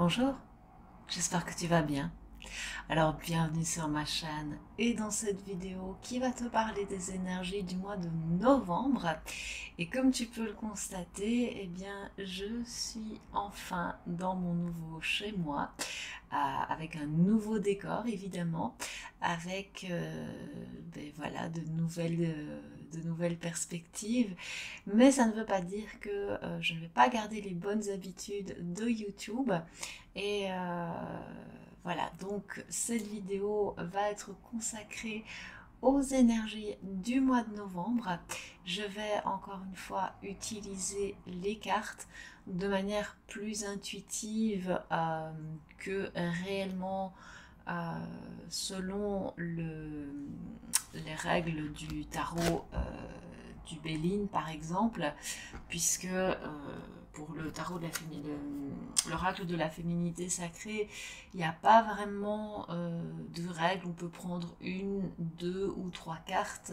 Bonjour, j'espère que tu vas bien. Alors bienvenue sur ma chaîne et dans cette vidéo qui va te parler des énergies du mois de novembre. Et comme tu peux le constater, eh bien je suis enfin dans mon nouveau chez moi, avec un nouveau décor évidemment, avec voilà, de nouvelles perspectives. Mais ça ne veut pas dire que je ne vais pas garder les bonnes habitudes de YouTube. Et voilà, donc cette vidéo va être consacrée aux énergies du mois de novembre. Je vais encore une fois utiliser les cartes de manière plus intuitive que réellement selon les règles du tarot du Béline par exemple, puisque pour le tarot de l'oracle de la féminité sacrée, il n'y a pas vraiment de règles. On peut prendre une, deux ou trois cartes.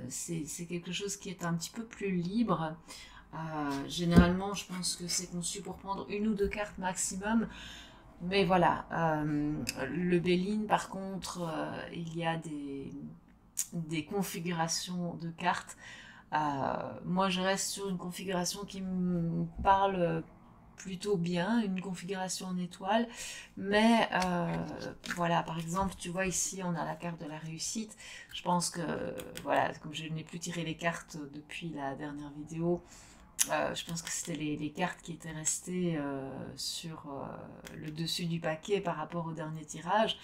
C'est quelque chose qui est un petit peu plus libre. Généralement, je pense que c'est conçu pour prendre une ou deux cartes maximum. Mais voilà, le Béline, par contre, il y a des configurations de cartes. Moi, je reste sur une configuration qui me parle plutôt bien, une configuration en étoile. Mais voilà, par exemple, tu vois ici, on a la carte de la réussite. Je pense que, voilà, comme je n'ai plus tiré les cartes depuis la dernière vidéo, je pense que c'était les cartes qui étaient restées sur le dessus du paquet par rapport au dernier tirage.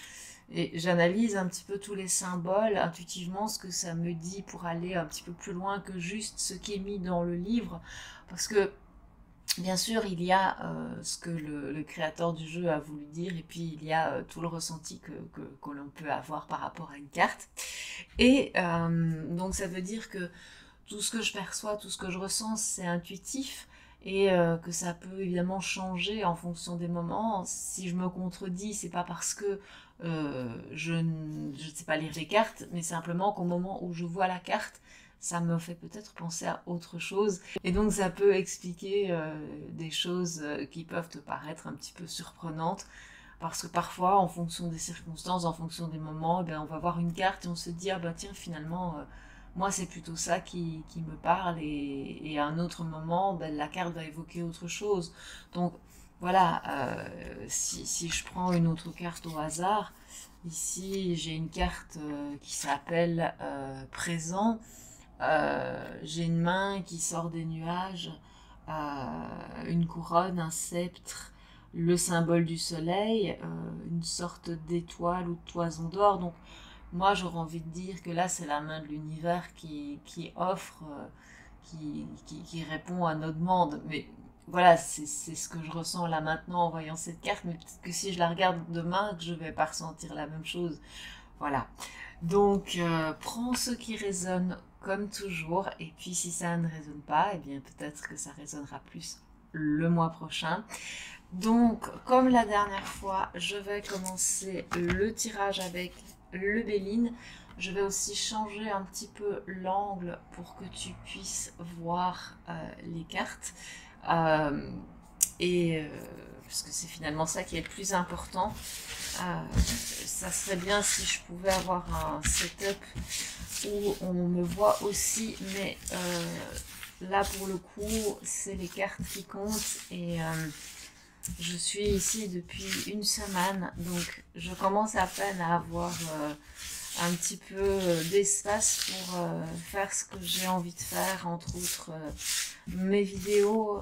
Et j'analyse un petit peu tous les symboles, intuitivement, ce que ça me dit pour aller un petit peu plus loin que juste ce qui est mis dans le livre. Parce que, bien sûr, il y a ce que le créateur du jeu a voulu dire, et puis il y a tout le ressenti que l'on peut avoir par rapport à une carte. Et donc ça veut dire que tout ce que je perçois, tout ce que je ressens, c'est intuitif et que ça peut évidemment changer en fonction des moments. Si je me contredis, c'est pas parce que je ne sais pas lire les cartes, mais simplement qu'au moment où je vois la carte, ça me fait peut-être penser à autre chose. Et donc ça peut expliquer des choses qui peuvent te paraître un petit peu surprenantes. Parce que parfois, en fonction des circonstances, en fonction des moments, eh bien, on va voir une carte et on se dit, ah ben tiens, finalement, moi c'est plutôt ça qui me parle, et à un autre moment, ben, la carte va évoquer autre chose. Donc voilà, si je prends une autre carte au hasard, ici j'ai une carte qui s'appelle présent. J'ai une main qui sort des nuages, une couronne, un sceptre, le symbole du soleil, une sorte d'étoile ou de toison d'or. Donc moi j'aurais envie de dire que là c'est la main de l'univers qui offre, qui répond à nos demandes. Mais voilà, c'est ce que je ressens là maintenant en voyant cette carte, mais peut-être que si je la regarde demain, que je vais pas ressentir la même chose. Voilà. Donc, prends ce qui résonne comme toujours, et puis si ça ne résonne pas, eh bien peut-être que ça résonnera plus le mois prochain. Donc, comme la dernière fois, je vais commencer le tirage avec le Béline. Je vais aussi changer un petit peu l'angle pour que tu puisses voir les cartes. Euh, et parce que c'est finalement ça qui est le plus important. Ça serait bien si je pouvais avoir un setup où on me voit aussi, mais là pour le coup c'est les cartes qui comptent, et je suis ici depuis une semaine, donc je commence à peine à avoir un petit peu d'espace pour faire ce que j'ai envie de faire, entre autres mes vidéos.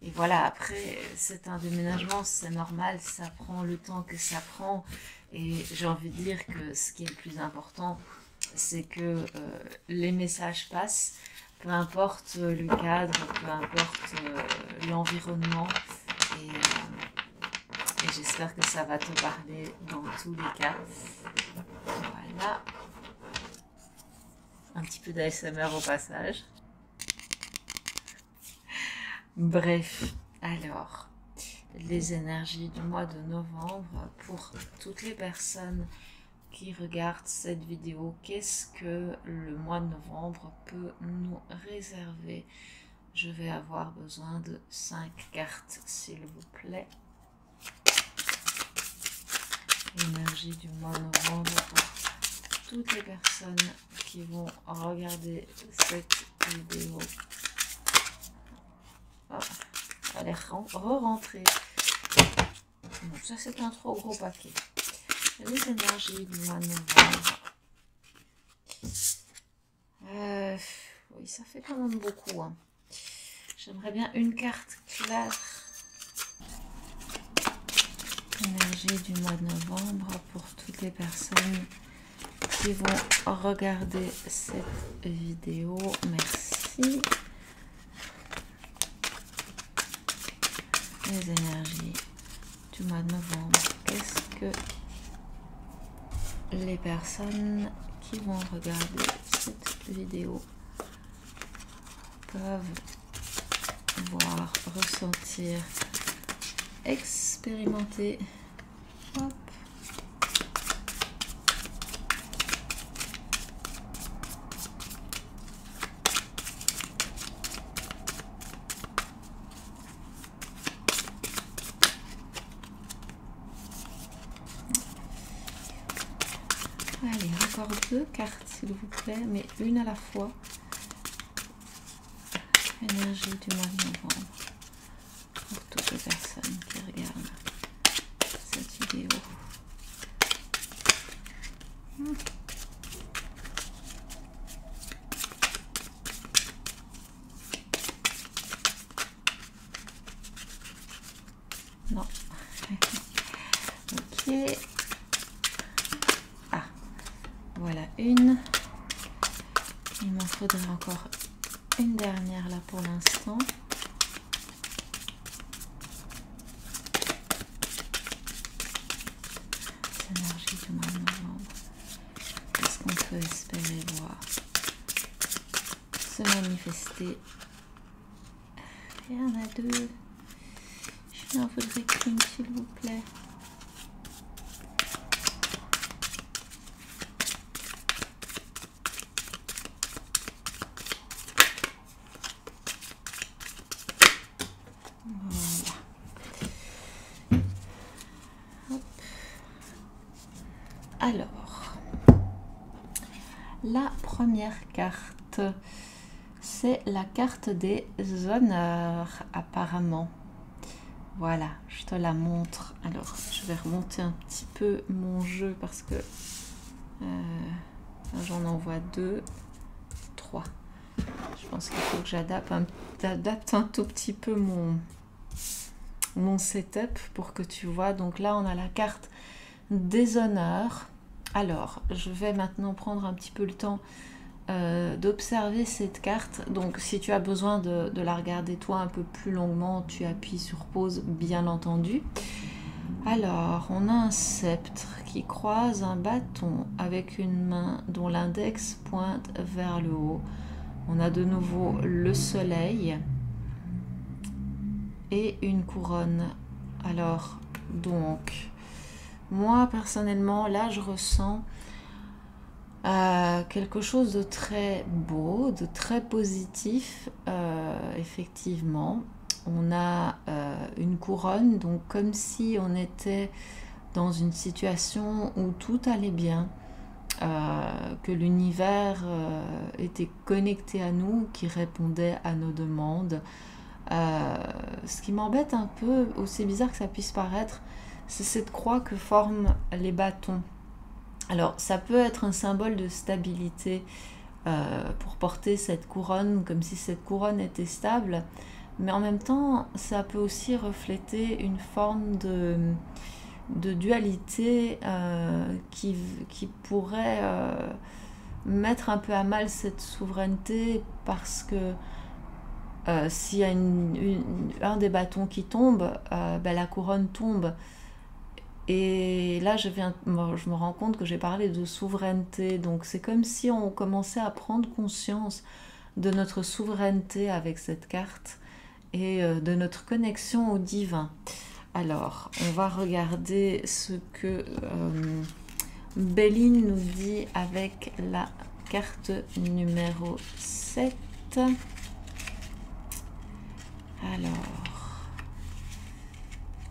Et voilà, après, c'est un déménagement, c'est normal, ça prend le temps que ça prend. Et j'ai envie de dire que ce qui est le plus important, c'est que les messages passent, peu importe le cadre, peu importe l'environnement. Et j'espère que ça va te parler dans tous les cas. Voilà. Un petit peu d'ASMR au passage. Bref, alors, les énergies du mois de novembre pour toutes les personnes qui regardent cette vidéo. Qu'est-ce que le mois de novembre peut nous réserver? je vais avoir besoin de 5 cartes, s'il vous plaît. Énergie du mois de novembre pour toutes les personnes qui vont regarder cette vidéo. Oh, allez, re-rentrer. Donc ça c'est un trop gros paquet. Les énergies du mois de novembre. Oui, ça fait quand même beaucoup. Hein. J'aimerais bien une carte claire. Énergie du mois de novembre pour toutes les personnes qui vont regarder cette vidéo. Merci. Les énergies du mois de novembre. Qu'est-ce que les personnes qui vont regarder cette vidéo peuvent voir, ressentir, expérimenter? Hop. Allez, encore 2 cartes s'il vous plaît, mais une à la fois. Énergie du mois de novembre pour toutes les personnes qui regardent cette vidéo. Non. Ok. Ah, voilà une. Il m'en faudrait encore une dernière là pour l'instant. Énergie du mois de novembre. Qu'est-ce qu'on peut espérer voir se manifester? Il y en a 2. Je n'en voudrais qu'une s'il vous plaît. Alors, la première carte, c'est la carte des honneurs, apparemment. Voilà, je te la montre. Alors, je vais remonter un petit peu mon jeu parce que j'en envoie 2, 3. Je pense qu'il faut que j'adapte un tout petit peu mon setup pour que tu vois. Donc là, on a la carte des honneurs. Alors, je vais maintenant prendre un petit peu le temps d'observer cette carte. Donc, si tu as besoin de la regarder toi un peu plus longuement, tu appuies sur pause, bien entendu. Alors, on a un sceptre qui croise un bâton avec une main dont l'index pointe vers le haut. On a de nouveau le soleil et une couronne. Alors, donc, moi personnellement, là, je ressens quelque chose de très beau, de très positif, effectivement. On a une couronne, donc comme si on était dans une situation où tout allait bien, que l'univers était connecté à nous, qui répondait à nos demandes. Ce qui m'embête un peu, aussi bizarre que ça puisse paraître, c'est cette croix que forment les bâtons. Alors, ça peut être un symbole de stabilité pour porter cette couronne, comme si cette couronne était stable, mais en même temps, ça peut aussi refléter une forme de dualité qui pourrait mettre un peu à mal cette souveraineté, parce que s'il y a un des bâtons qui tombe, la couronne tombe. Et là, je me rends compte que j'ai parlé de souveraineté. Donc, c'est comme si on commençait à prendre conscience de notre souveraineté avec cette carte et de notre connexion au divin. Alors, on va regarder ce que Béline nous dit avec la carte numéro 7. Alors,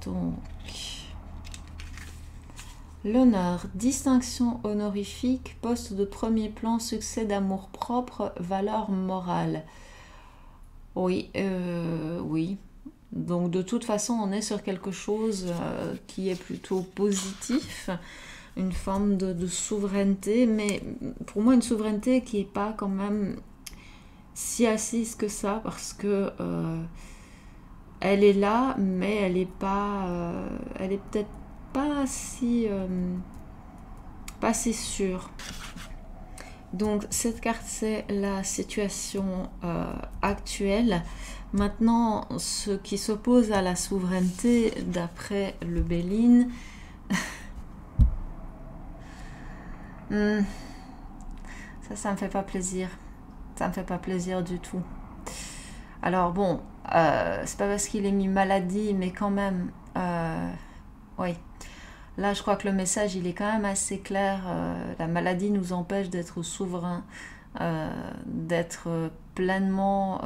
donc, l'honneur, distinction honorifique, poste de premier plan, succès d'amour-propre, valeur morale. Oui, oui. Donc de toute façon, on est sur quelque chose qui est plutôt positif, une forme de souveraineté, mais pour moi une souveraineté qui n'est pas quand même si assise que ça, parce que elle est là, mais elle est pas, elle est peut-être pas si sûre. Donc cette carte, c'est la situation actuelle. Maintenant, ce qui s'oppose à la souveraineté, d'après le Béline, ça me fait pas plaisir. Ça me fait pas plaisir du tout. Alors bon, c'est pas parce qu'il est mis maladie, mais quand même, oui. Là, je crois que le message, il est quand même assez clair. La maladie nous empêche d'être souverains, d'être pleinement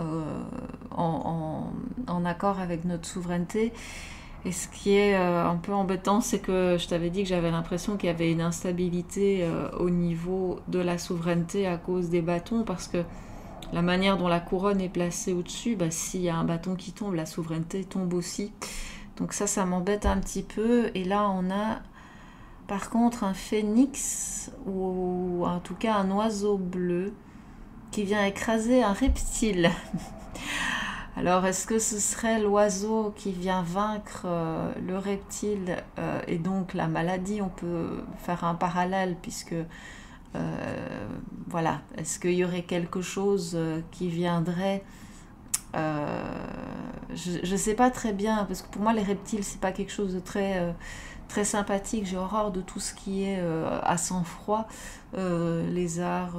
en accord avec notre souveraineté. Et ce qui est un peu embêtant, c'est que je t'avais dit que j'avais l'impression qu'il y avait une instabilité au niveau de la souveraineté à cause des bâtons, parce que la manière dont la couronne est placée au-dessus, bah, s'il y a un bâton qui tombe, la souveraineté tombe aussi. Donc ça m'embête un petit peu. Et là, on a par contre un phénix, ou en tout cas un oiseau bleu, qui vient écraser un reptile. Alors, est-ce que ce serait l'oiseau qui vient vaincre le reptile et donc la maladie? On peut faire un parallèle, puisque voilà, est-ce qu'il y aurait quelque chose qui viendrait je sais pas très bien, parce que pour moi les reptiles c'est pas quelque chose de très sympathique. J'ai horreur de tout ce qui est à sang froid, lézards,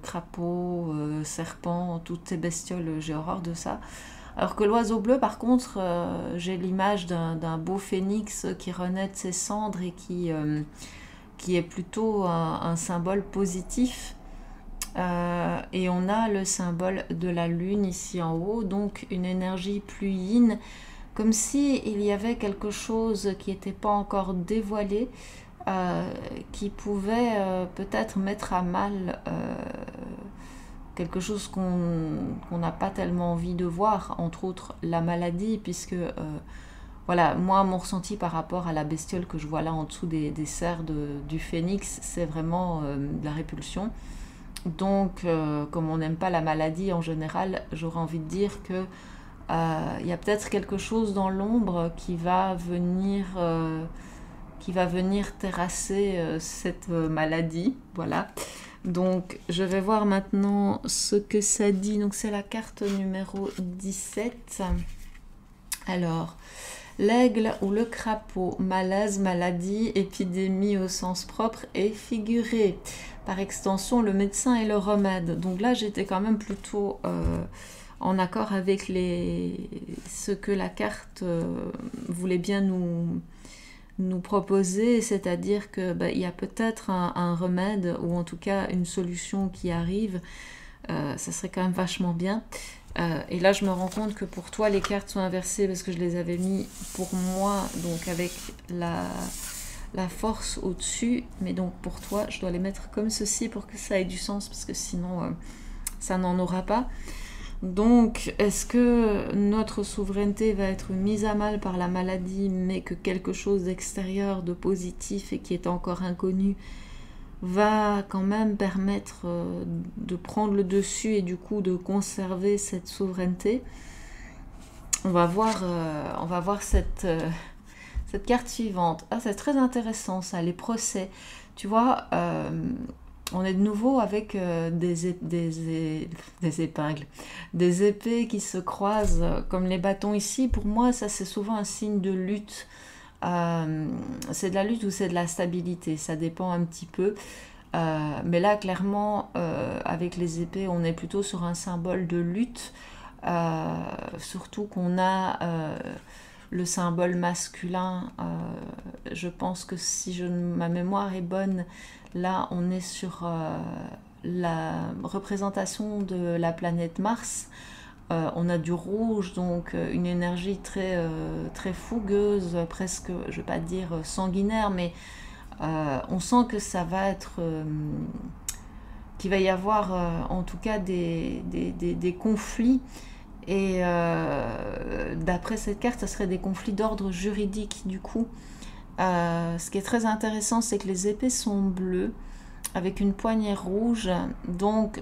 crapauds, serpents, toutes ces bestioles, j'ai horreur de ça. Alors que l'oiseau bleu, par contre, j'ai l'image d'un beau phénix qui renaît de ses cendres et qui est plutôt un symbole positif. Et on a le symbole de la lune ici en haut, donc une énergie plus yin, comme si il y avait quelque chose qui n'était pas encore dévoilé, qui pouvait peut-être mettre à mal quelque chose qu'on n'a pas tellement envie de voir, entre autres la maladie, puisque voilà, moi mon ressenti par rapport à la bestiole que je vois là en dessous des serres du phénix, c'est vraiment de la répulsion. Donc, comme on n'aime pas la maladie en général, j'aurais envie de dire que y a peut-être quelque chose dans l'ombre qui va venir terrasser cette maladie. Voilà. Donc, je vais voir maintenant ce que ça dit. Donc, c'est la carte numéro 17. Alors, l'aigle ou le crapaud, malaise, maladie, épidémie au sens propre et figuré. Par extension, le médecin et le remède. Donc là, j'étais quand même plutôt en accord avec ce que la carte voulait bien nous proposer, c'est-à-dire que y a peut-être un remède, ou en tout cas une solution qui arrive. Ça serait quand même vachement bien. Et là, je me rends compte que pour toi, les cartes sont inversées parce que je les avais mis pour moi, donc avec la force au-dessus, mais donc pour toi je dois les mettre comme ceci pour que ça ait du sens, parce que sinon ça n'en aura pas. Donc est-ce que notre souveraineté va être mise à mal par la maladie, mais que quelque chose d'extérieur, de positif et qui est encore inconnu va quand même permettre de prendre le dessus et du coup de conserver cette souveraineté? On va voir cette carte suivante. Ah, c'est très intéressant ça, les procès. Tu vois, on est de nouveau avec des épingles, des épées qui se croisent comme les bâtons ici. Pour moi, ça c'est souvent un signe de lutte. C'est de la lutte ou c'est de la stabilité, ça dépend un petit peu. Mais là, clairement, avec les épées, on est plutôt sur un symbole de lutte. Surtout qu'on a le symbole masculin. Je pense que si ma mémoire est bonne, là on est sur la représentation de la planète Mars, on a du rouge, donc une énergie très fougueuse, presque, je ne vais pas dire sanguinaire, mais on sent que ça va être... qu'il va y avoir en tout cas des conflits. Et d'après cette carte, ça serait des conflits d'ordre juridique du coup. Ce qui est très intéressant, c'est que les épées sont bleues avec une poignée rouge. Donc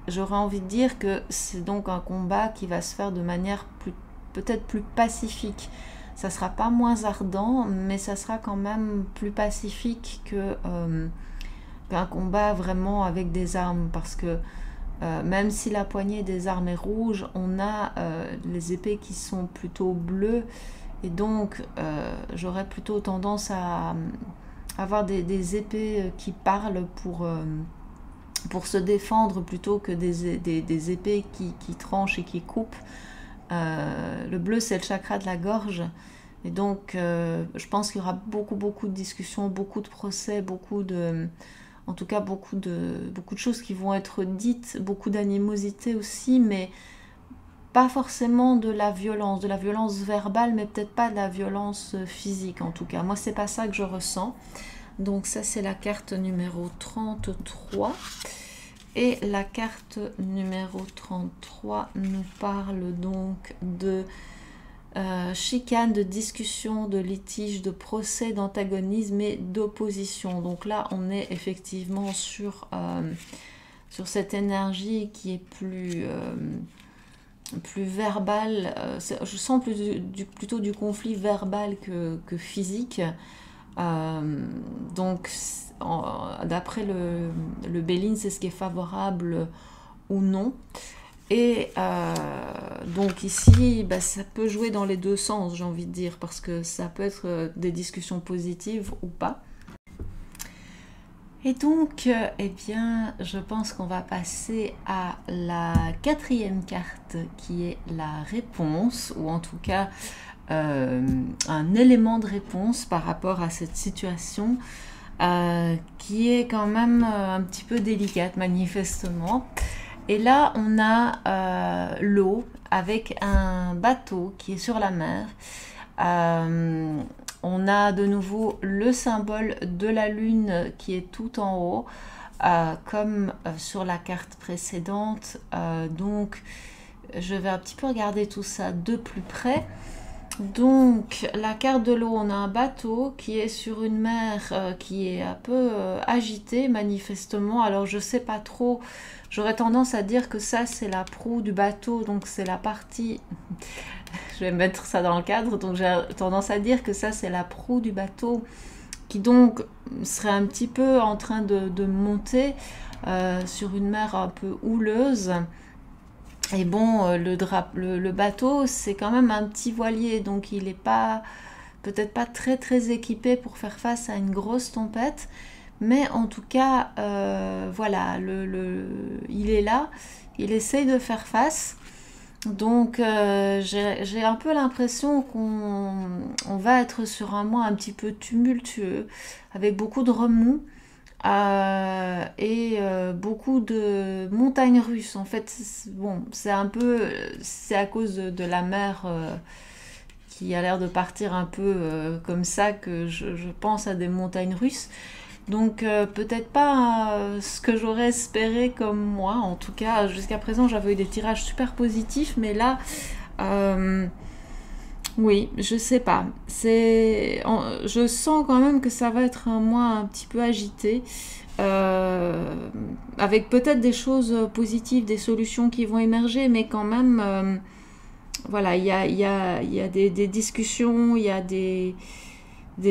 j'aurais envie de dire que c'est donc un combat qui va se faire de manière peut-être plus pacifique. Ça sera pas moins ardent, mais ça sera quand même plus pacifique qu'un combat vraiment avec des armes, parce que même si la poignée des armes est rouge, on a les épées qui sont plutôt bleues, et donc j'aurais plutôt tendance à avoir des épées qui parlent pour se défendre, plutôt que des épées qui tranchent et qui coupent. Le bleu, c'est le chakra de la gorge, et donc je pense qu'il y aura beaucoup de discussions, beaucoup de procès, en tout cas beaucoup de choses qui vont être dites, beaucoup d'animosité aussi, mais pas forcément de la violence verbale, mais peut-être pas de la violence physique en tout cas. Moi, c'est pas ça que je ressens. Donc ça, c'est la carte numéro 33. Et la carte numéro 33 nous parle donc de chicane, de discussion, de litige, de procès, d'antagonisme et d'opposition. Donc là, on est effectivement sur cette énergie qui est plus verbale. Je sens plutôt du conflit verbal que physique. Donc, d'après le Béline, c'est ce qui est favorable ou non. Et donc ici, ça peut jouer dans les deux sens, j'ai envie de dire, parce que ça peut être des discussions positives ou pas. Et donc, eh bien, je pense qu'on va passer à la 4e carte, qui est la réponse, ou en tout cas un élément de réponse par rapport à cette situation qui est quand même un petit peu délicate, manifestement. Et là, on a l'eau avec un bateau qui est sur la mer. On a de nouveau le symbole de la lune qui est tout en haut, comme sur la carte précédente. Donc, je vais un petit peu regarder tout ça de plus près. Donc, la carte de l'eau, on a un bateau qui est sur une mer qui est un peu agitée, manifestement. Alors, je sais pas trop, j'aurais tendance à dire que ça, c'est la proue du bateau, donc c'est la partie... je vais mettre ça dans le cadre, donc j'ai tendance à dire que ça, c'est la proue du bateau qui donc serait un petit peu en train de monter sur une mer un peu houleuse. Et bon, le bateau, c'est quand même un petit voilier, donc il n'est peut-être pas très équipé pour faire face à une grosse tempête. Mais en tout cas, voilà, il est là, il essaye de faire face. Donc j'ai un peu l'impression qu'on va être sur un mois un petit peu tumultueux, avec beaucoup de remous. Et beaucoup de montagnes russes. En fait, bon, c'est à cause de la mer qui a l'air de partir un peu comme ça que je pense à des montagnes russes. Donc peut-être pas ce que j'aurais espéré comme moi. En tout cas, jusqu'à présent, j'avais eu des tirages super positifs, mais là... oui, je sais pas. Je sens quand même que ça va être un mois un petit peu agité, avec peut-être des choses positives, des solutions qui vont émerger, mais quand même, voilà, il y a des discussions, il y a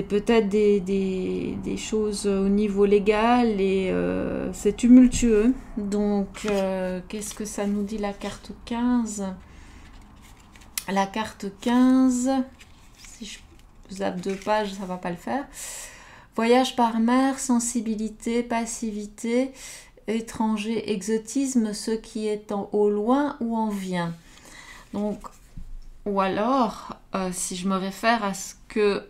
peut-être des choses au niveau légal, et c'est tumultueux. Donc, qu'est-ce que ça nous dit la carte 15 ? La carte 15, si je zappe 2 pages, ça va pas le faire. Voyage par mer, sensibilité, passivité, étranger, exotisme, ce qui est au loin ou en vient. Donc, ou alors, si je me réfère à ce que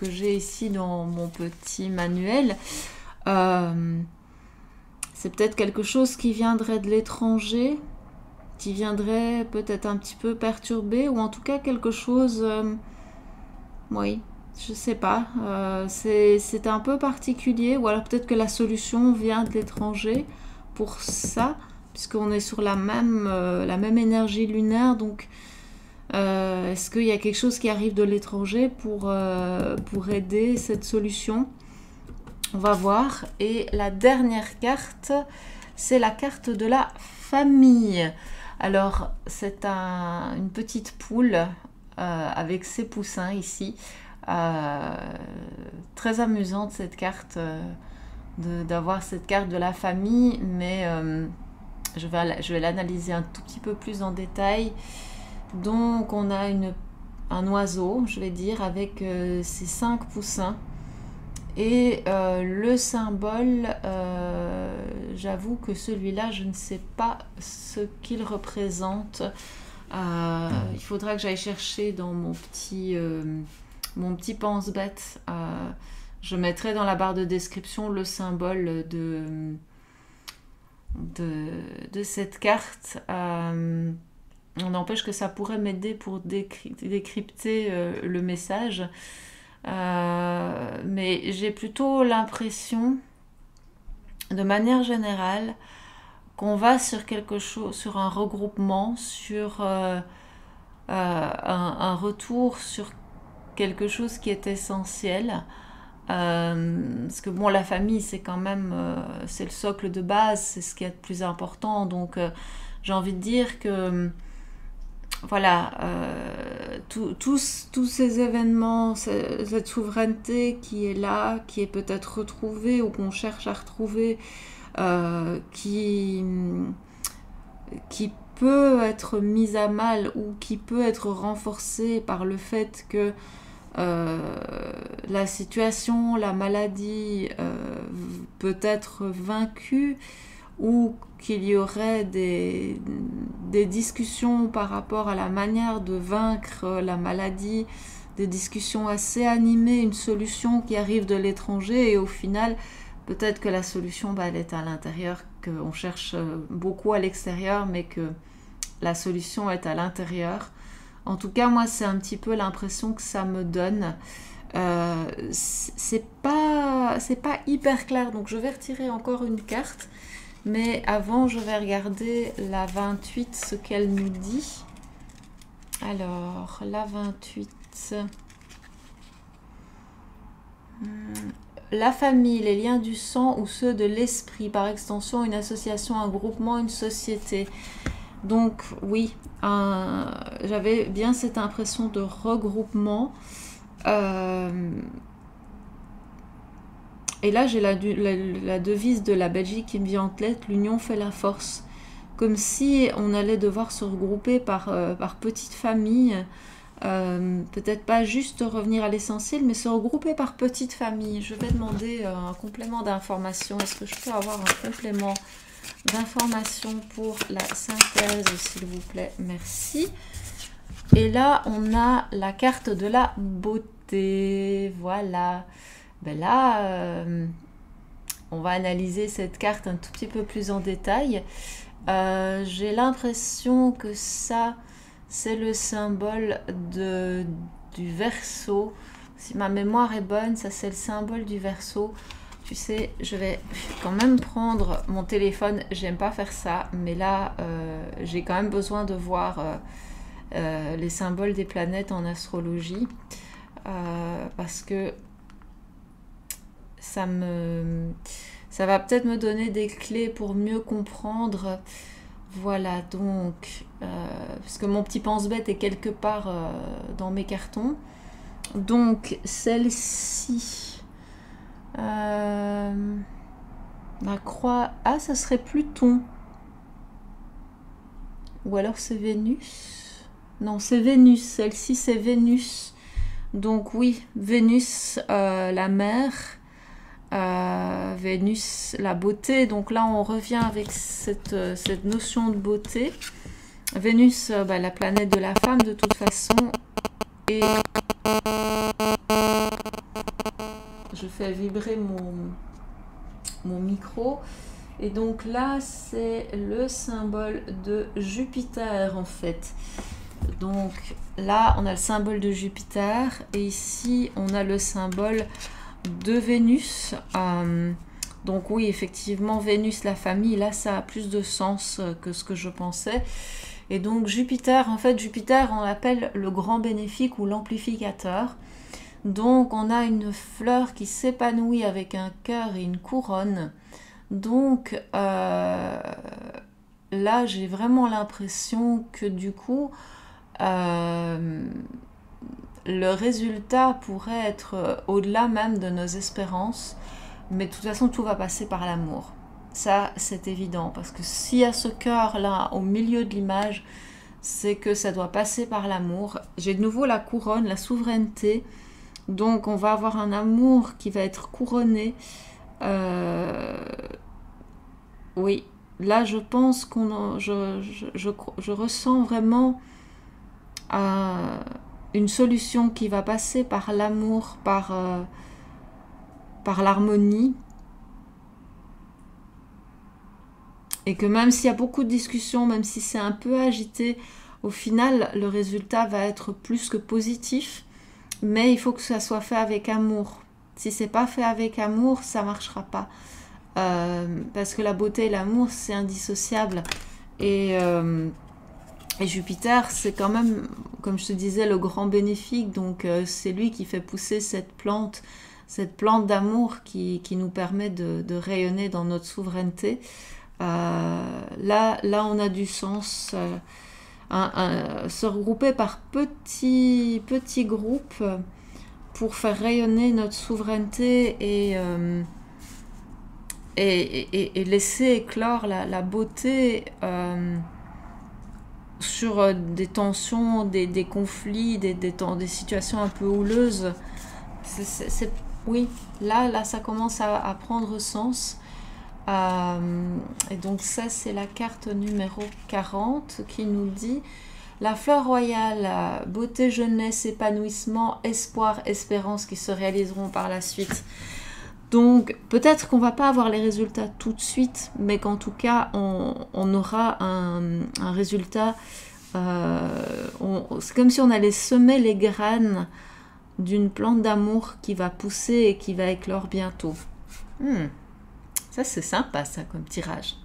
j'ai ici dans mon petit manuel, c'est peut-être quelque chose qui viendrait de l'étranger. qui viendrait peut-être un petit peu perturber, ou en tout cas quelque chose, oui, je sais pas, c'est un peu particulier, ou alors peut-être que la solution vient de l'étranger pour ça, puisqu'on est sur la même énergie lunaire, donc est-ce qu'il y a quelque chose qui arrive de l'étranger pour aider cette solution? On va voir. Et la dernière carte, c'est la carte de la famille. Alors, c'est une petite poule avec ses poussins ici. Très amusante cette carte, d'avoir cette carte de la famille, mais je vais l'analyser un tout petit peu plus en détail. Donc, on a un oiseau, je vais dire, avec ses 5 poussins. Et le symbole, j'avoue que celui-là, je ne sais pas ce qu'il représente. Il faudra que j'aille chercher dans mon petit pense-bête. Je mettrai dans la barre de description le symbole de cette carte. On n'empêche que ça pourrait m'aider pour décrypter le message. Mais j'ai plutôt l'impression, de manière générale, qu'on va sur quelque chose, sur un regroupement, sur un retour sur quelque chose qui est essentiel. Parce que bon, la famille, c'est quand même, c'est le socle de base, c'est ce qui est le plus important. Donc, j'ai envie de dire que voilà, tous ces événements, cette souveraineté qui est là, qui est peut-être retrouvée ou qu'on cherche à retrouver, qui peut être mise à mal ou qui peut être renforcée par le fait que la situation, la maladie peut être vaincue, ou qu'il y aurait des discussions par rapport à la manière de vaincre la maladie, des discussions assez animées, une solution qui arrive de l'étranger, et au final, peut-être que la solution, elle est à l'intérieur, qu'on cherche beaucoup à l'extérieur, mais que la solution est à l'intérieur. En tout cas, moi, c'est un petit peu l'impression que ça me donne. C'est pas hyper clair, donc je vais retirer encore une carte. Mais avant, je vais regarder la 28, ce qu'elle nous dit. Alors, la 28. La famille, les liens du sang ou ceux de l'esprit, par extension, une association, un groupement, une société. Donc, oui, j'avais bien cette impression de regroupement. Et là, j'ai la devise de la Belgique qui me vient en tête, l'union fait la force. Comme si on allait devoir se regrouper par petites familles, peut-être pas juste revenir à l'essentiel, mais se regrouper par petites familles. Je vais demander un complément d'information. Est-ce que je peux avoir un complément d'information pour la synthèse, s'il vous plaît? Merci. Et là, on a la carte de la beauté. Voilà. Ben là, on va analyser cette carte un tout petit peu plus en détail. J'ai l'impression que ça, c'est le symbole du Verseau. Si ma mémoire est bonne, ça c'est le symbole du Verseau. Tu sais, je vais quand même prendre mon téléphone. J'aime pas faire ça, mais là, j'ai quand même besoin de voir les symboles des planètes en astrologie. Parce que ça va peut-être me donner des clés pour mieux comprendre. Voilà, donc, parce que mon petit pense-bête est quelque part dans mes cartons. Donc, celle-ci, la croix, ça serait Pluton. Ou alors c'est Vénus. Non, c'est Vénus, celle-ci c'est Vénus. Donc oui, Vénus, la mer. Vénus, la beauté. Donc là, on revient avec cette notion de beauté. Vénus, la planète de la femme, de toute façon. Et je fais vibrer mon micro. Et donc là, c'est le symbole de Jupiter en fait. Donc là, on a le symbole de Jupiter et ici, on a le symbole de Vénus. Donc oui, effectivement, Vénus, la famille, là, ça a plus de sens que ce que je pensais. Et donc Jupiter, en fait, Jupiter, on l'appelle le grand bénéfique ou l'amplificateur. Donc on a une fleur qui s'épanouit avec un cœur et une couronne. Donc là, j'ai vraiment l'impression que du coup, le résultat pourrait être au-delà même de nos espérances. Mais de toute façon, tout va passer par l'amour. Ça, c'est évident. Parce que s'il y a ce cœur-là au milieu de l'image, c'est que ça doit passer par l'amour. J'ai de nouveau la couronne, la souveraineté. Donc, on va avoir un amour qui va être couronné. Oui, là, je pense je ressens vraiment une solution qui va passer par l'amour, par l'harmonie. Et que même s'il y a beaucoup de discussions, même si c'est un peu agité, au final, le résultat va être plus que positif. Mais il faut que ça soit fait avec amour. Si c'est pas fait avec amour, ça marchera pas. Parce que la beauté et l'amour, c'est indissociable. Et Jupiter, c'est quand même, comme je te disais, le grand bénéfique. Donc c'est lui qui fait pousser cette plante d'amour qui nous permet de rayonner dans notre souveraineté. Là, on a du sens. Se regrouper par petits groupes pour faire rayonner notre souveraineté et laisser éclore la beauté sur des tensions, des conflits, des situations un peu houleuses. Oui, là, ça commence à prendre sens. Et donc ça, c'est la carte numéro 40 qui nous dit la fleur royale, beauté, jeunesse, épanouissement, espoir, espérance qui se réaliseront par la suite. Donc peut-être qu'on va pas avoir les résultats tout de suite, mais qu'en tout cas on aura un résultat. C'est comme si on allait semer les graines d'une plante d'amour qui va pousser et qui va éclore bientôt. Ça, c'est sympa, ça, comme tirage.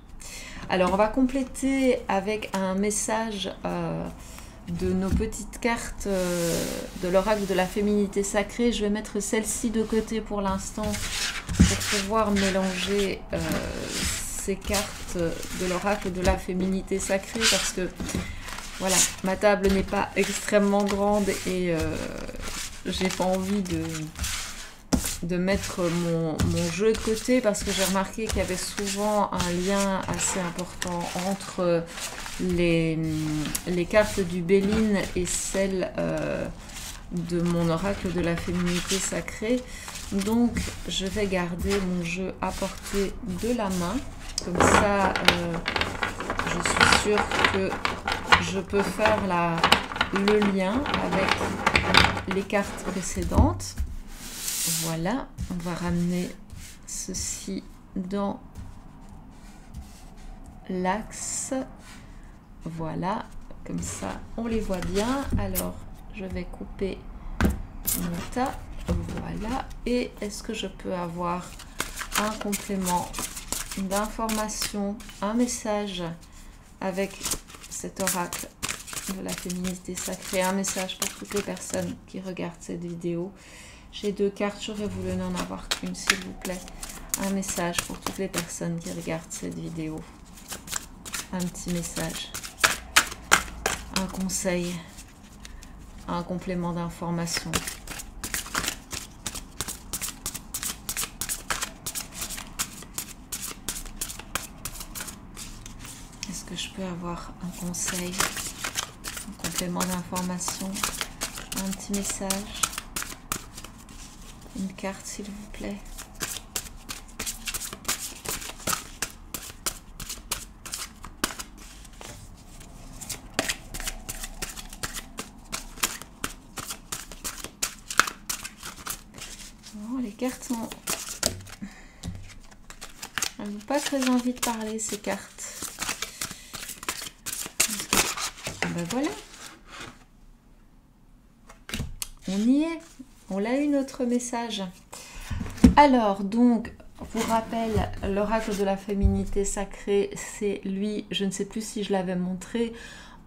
Alors, on va compléter avec un message de nos petites cartes de l'oracle de la féminité sacrée. Je vais mettre celle-ci de côté pour l'instant pour pouvoir mélanger ces cartes de l'oracle de la féminité sacrée parce que, voilà, ma table n'est pas extrêmement grande et j'ai pas envie de mettre mon jeu de côté parce que j'ai remarqué qu'il y avait souvent un lien assez important entre les cartes du Béline et celles de mon oracle de la féminité sacrée. Donc je vais garder mon jeu à portée de la main. Comme ça, je suis sûre que je peux faire le lien avec les cartes précédentes. Voilà, on va ramener ceci dans l'axe. Voilà, comme ça on les voit bien. Alors, je vais couper mon tas. Voilà, et est-ce que je peux avoir un complément d'information, un message avec cet oracle de la féminité sacrée, un message pour toutes les personnes qui regardent cette vidéo. J'ai 2 cartes, j'aurais voulu n'en avoir qu'une, s'il vous plaît. Un message pour toutes les personnes qui regardent cette vidéo. Un petit message. Un conseil. Un complément d'information. Est-ce que je peux avoir un conseil, un complément d'information, un petit message? Une carte, s'il vous plaît. Bon, les cartes sont... Elles n'ont pas très envie de parler, ces cartes. Ben voilà. On y est. On a eu notre message. Alors, donc, pour rappel, l'oracle de la féminité sacrée, c'est lui, je ne sais plus si je l'avais montré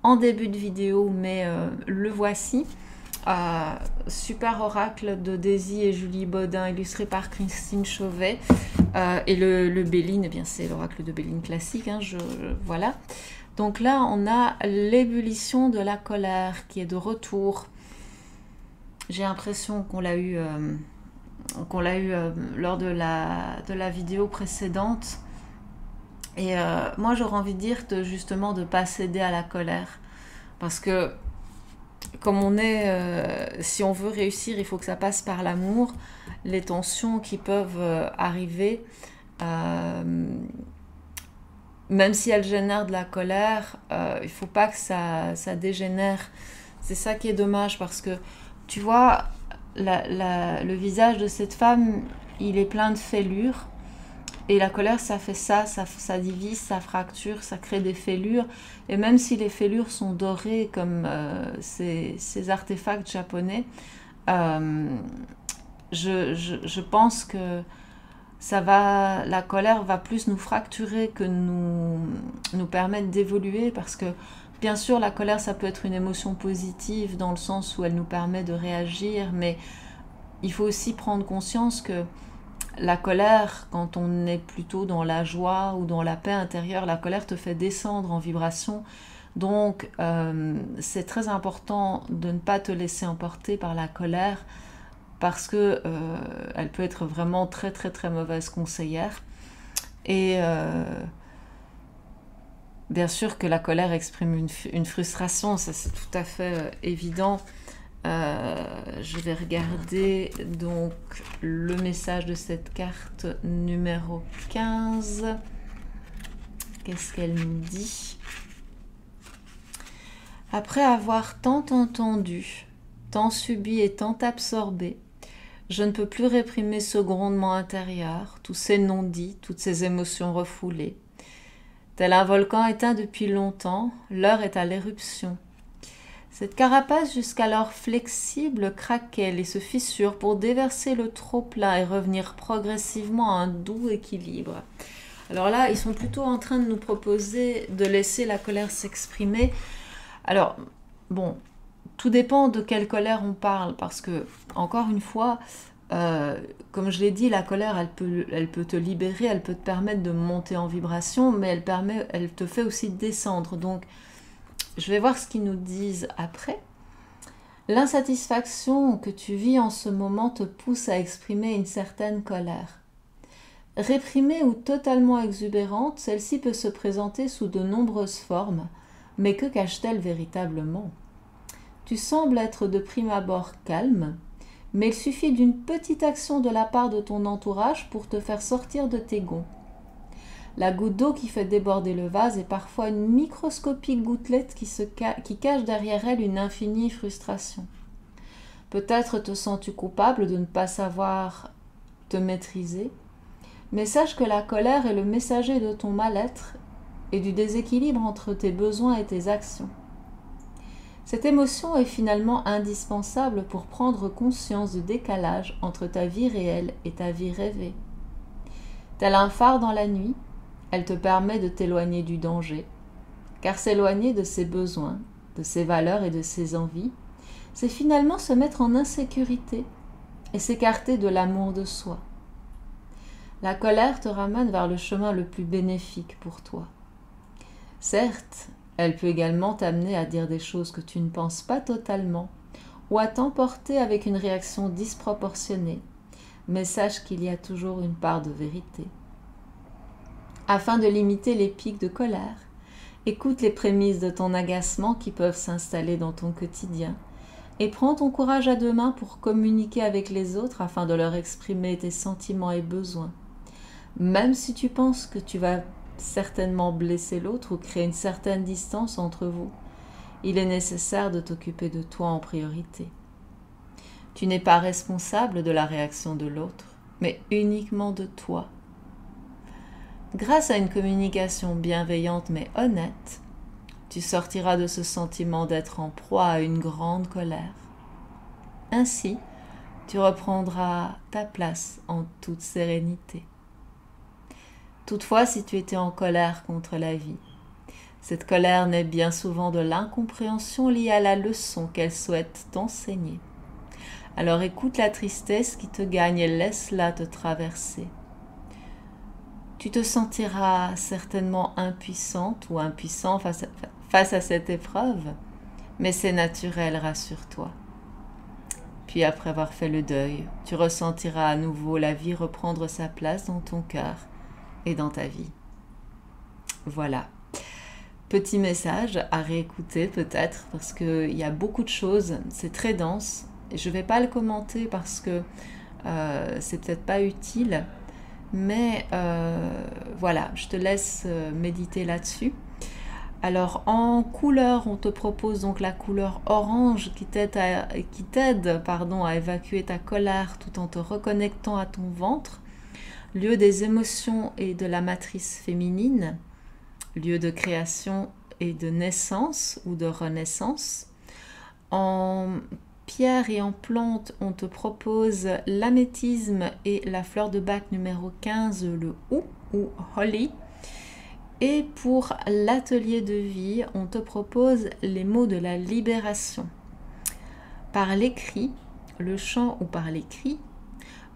en début de vidéo, mais le voici. Super oracle de Daisy et Julie Baudin, illustré par Christine Chauvet. Et le Béline, eh bien c'est l'oracle de Béline classique. Hein, voilà. Donc là, on a l'ébullition de la colère qui est de retour. J'ai l'impression qu'on l'a eu, lors de la vidéo précédente. Et moi, j'aurais envie de dire justement de ne pas céder à la colère. Parce que comme on est, si on veut réussir, il faut que ça passe par l'amour. Les tensions qui peuvent arriver, même si elles génèrent de la colère, il ne faut pas que ça dégénère. C'est ça qui est dommage parce que, tu vois, le visage de cette femme, il est plein de fêlures. Et la colère, ça fait ça divise, ça fracture, ça crée des fêlures. Et même si les fêlures sont dorées comme ces artefacts japonais, je pense que la colère va plus nous fracturer que nous permettre d'évoluer. Parce que, bien sûr, la colère, ça peut être une émotion positive dans le sens où elle nous permet de réagir. Mais il faut aussi prendre conscience que la colère, quand on est plutôt dans la joie ou dans la paix intérieure, la colère te fait descendre en vibration. Donc, c'est très important de ne pas te laisser emporter par la colère parce que elle peut être vraiment très, très, très mauvaise conseillère. Et bien sûr que la colère exprime une frustration, ça c'est tout à fait évident. Je vais regarder donc le message de cette carte numéro 15. Qu'est-ce qu'elle nous dit? Après avoir tant entendu, tant subi et tant absorbé, je ne peux plus réprimer ce grondement intérieur, tous ces non-dits, toutes ces émotions refoulées. Tel un volcan éteint depuis longtemps, l'heure est à l'éruption. Cette carapace jusqu'alors flexible craquelle et se fissure pour déverser le trop-plein et revenir progressivement à un doux équilibre. Alors là, ils sont plutôt en train de nous proposer de laisser la colère s'exprimer. Alors, bon, tout dépend de quelle colère on parle, parce que, encore une fois, comme je l'ai dit, la colère, elle peut te libérer, elle peut te permettre de monter en vibration, mais elle te fait aussi descendre. Donc, je vais voir ce qu'ils nous disent après. L'insatisfaction que tu vis en ce moment te pousse à exprimer une certaine colère. Réprimée ou totalement exubérante, celle-ci peut se présenter sous de nombreuses formes, mais que cache-t-elle véritablement? Tu sembles être de prime abord calme, mais il suffit d'une petite action de la part de ton entourage pour te faire sortir de tes gonds. La goutte d'eau qui fait déborder le vase est parfois une microscopique gouttelette qui cache derrière elle une infinie frustration. Peut-être te sens-tu coupable de ne pas savoir te maîtriser, mais sache que la colère est le messager de ton mal-être et du déséquilibre entre tes besoins et tes actions. Cette émotion est finalement indispensable pour prendre conscience du décalage entre ta vie réelle et ta vie rêvée. Tel un phare dans la nuit, elle te permet de t'éloigner du danger, car s'éloigner de ses besoins, de ses valeurs et de ses envies, c'est finalement se mettre en insécurité et s'écarter de l'amour de soi. La colère te ramène vers le chemin le plus bénéfique pour toi. Certes, elle peut également t'amener à dire des choses que tu ne penses pas totalement, ou à t'emporter avec une réaction disproportionnée, mais sache qu'il y a toujours une part de vérité. Afin de limiter les pics de colère, écoute les prémices de ton agacement qui peuvent s'installer dans ton quotidien et prends ton courage à deux mains pour communiquer avec les autres afin de leur exprimer tes sentiments et besoins. Même si tu penses que tu vas certainement blesser l'autre ou créer une certaine distance entre vous, il est nécessaire de t'occuper de toi en priorité. Tu n'es pas responsable de la réaction de l'autre, mais uniquement de toi. grâce à une communication bienveillante mais honnête, tu sortiras de ce sentiment d'être en proie à une grande colère. Ainsi, tu reprendras ta place en toute sérénité. Toutefois, si tu étais en colère contre la vie, cette colère naît bien souvent de l'incompréhension liée à la leçon qu'elle souhaite t'enseigner. Alors écoute la tristesse qui te gagne et laisse-la te traverser. Tu te sentiras certainement impuissante ou impuissant face à cette épreuve, mais c'est naturel, rassure-toi. Puis après avoir fait le deuil, tu ressentiras à nouveau la vie reprendre sa place dans ton cœur et dans ta vie. Voilà. Petit message à réécouter peut-être parce qu'il y a beaucoup de choses, c'est très dense. Je ne vais pas le commenter parce que c'est peut-être pas utile, mais voilà, je te laisse méditer là-dessus. Alors en couleur, on te propose donc la couleur orange qui t'aide à évacuer ta colère tout en te reconnectant à ton ventre, lieu des émotions et de la matrice féminine, lieu de création et de naissance ou de renaissance. En pierre et en plante, on te propose l'améthyste et la fleur de bac numéro 15, le ou holly. Et pour l'atelier de vie, on te propose les mots de la libération. Par l'écrit, le chant ou par l'écrit,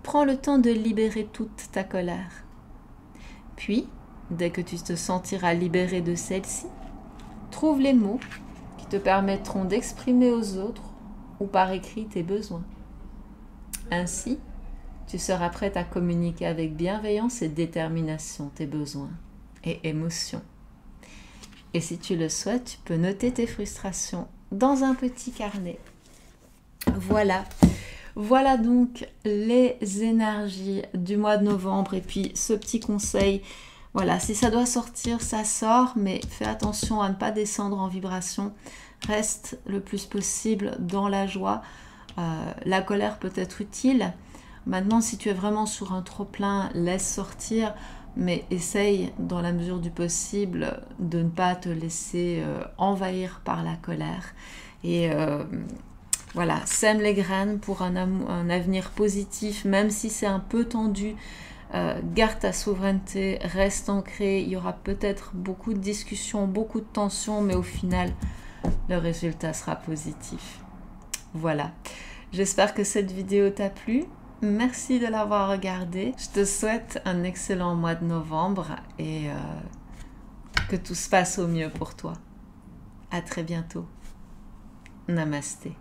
prends le temps de libérer toute ta colère. Puis, dès que tu te sentiras libéré de celle-ci, trouve les mots qui te permettront d'exprimer aux autres ou par écrit tes besoins. Ainsi, tu seras prête à communiquer avec bienveillance et détermination tes besoins et émotions. Et si tu le souhaites, tu peux noter tes frustrations dans un petit carnet. Voilà. Voilà donc les énergies du mois de novembre et puis ce petit conseil. Voilà, si ça doit sortir, ça sort, mais fais attention à ne pas descendre en vibration. Reste le plus possible dans la joie. La colère peut être utile. Maintenant, si tu es vraiment sur un trop-plein, laisse sortir. Mais essaye, dans la mesure du possible, de ne pas te laisser envahir par la colère. Et voilà, sème les graines pour un avenir positif, même si c'est un peu tendu. Garde ta souveraineté, reste ancré. Il y aura peut-être beaucoup de discussions, beaucoup de tensions, mais au final, le résultat sera positif. Voilà, j'espère que cette vidéo t'a plu. Merci de l'avoir regardé. Je te souhaite un excellent mois de novembre et que tout se passe au mieux pour toi. À très bientôt. Namasté.